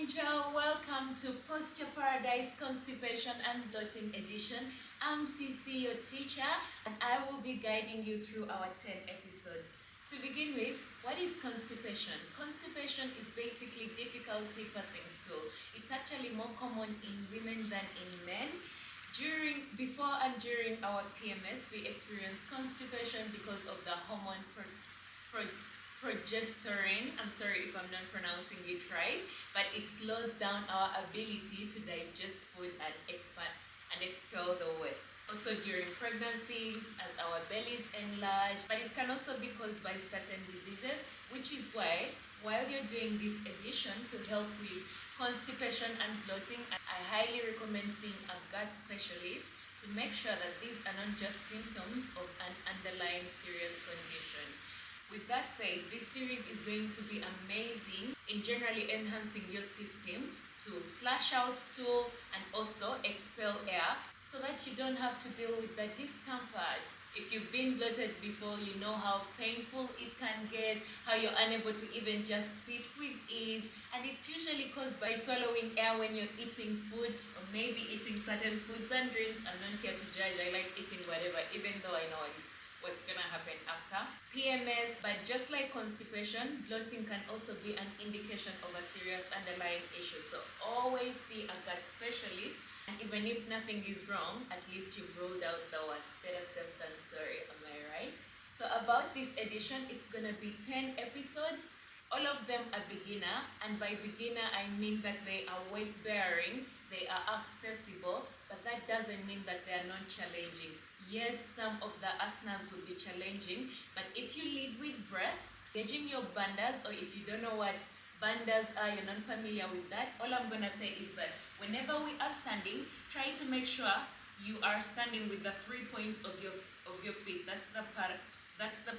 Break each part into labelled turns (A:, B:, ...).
A: Angel, welcome to Posture Paradise Constipation and Bloating Edition. I'm CC, your teacher, and I will be guiding you through our 10 episodes. To begin with, what is constipation? Constipation is basically difficulty passing stool. It's actually more common in women than in men. Before and during our PMS, we experience constipation because of the hormone progesterone. I'm sorry if I'm not pronouncing it right, but it slows down our ability to digest food and expel the waste. Also during pregnancies, as our bellies enlarge, but it can also be caused by certain diseases, which is why while you're doing this edition to help with constipation and bloating, I highly recommend seeing a gut specialist to make sure that these are not just symptoms of an underlying serious condition. With that said, this series is going to be amazing in generally enhancing your system to flush out stool and also expel air so that you don't have to deal with the discomfort. If you've been bloated before, you know how painful it can get, how you're unable to even just sit with ease, and it's usually caused by swallowing air when you're eating food or maybe eating certain foods and drinks. I'm not here to judge, I like eating whatever, even though I know what's gonna happen after PMS. But just like constipation, bloating can also be an indication of a serious underlying issue. So always see a gut specialist, and even if nothing is wrong, at least you've ruled out the worst. Better safe than sorry, am I right? So about this edition, it's gonna be 10 episodes. All of them are beginner, and by beginner I mean that they are weight bearing, they are accessible, but that doesn't mean that they are not challenging. Yes, some of the asanas will be challenging, but if you lead with breath, gauging your bandas, or if you don't know what bandas are, you're not familiar with that, all I'm gonna say is that whenever we are standing, try to make sure you are standing with the 3 points of your feet. That's the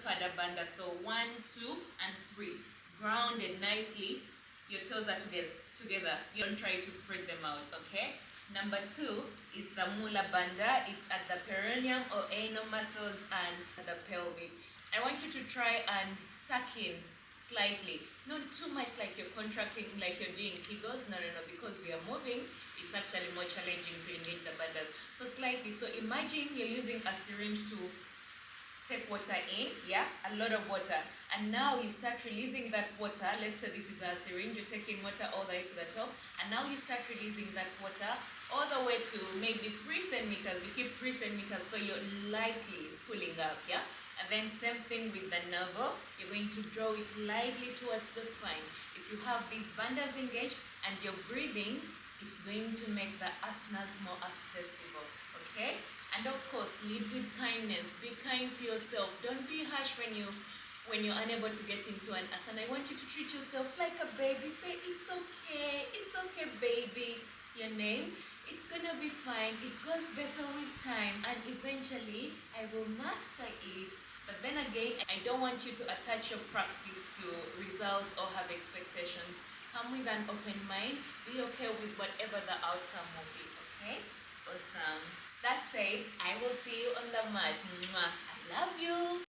A: pada banda. So 1, 2, and 3. Grounded nicely. Your toes are together. You don't try to spread them out, okay? Number 2 is the mula banda. It's at the perineum or anal muscles and the pelvic. I want you to try and suck in slightly. Not too much like you're contracting, like you're doing kegels. No, because we are moving, it's actually more challenging to engage the bandas. So slightly. So imagine you're using a syringe to take water in, yeah, a lot of water, and now you start releasing that water. Let's say this is a syringe, you're taking water all the way to the top, and now you start releasing that water all the way to maybe 3 centimeters. You keep 3 centimeters, so you're lightly pulling up, yeah. And then same thing with the navel, you're going to draw it lightly towards the spine. If you have these bandas engaged and you're breathing, it's going to make the asanas more accessible, okay? And of course, lead with kindness. Be kind to yourself. Don't be harsh when you're unable to get into an asana. I want you to treat yourself like a baby. Say, it's okay, baby. Your name. It's gonna be fine. It goes better with time, and eventually I will master it. But then again, I don't want you to attach your practice to results or have expectations. Come with an open mind. Be okay with whatever the outcome will be, okay? Awesome. That said, I will see you on the mat. Mwah. I love you.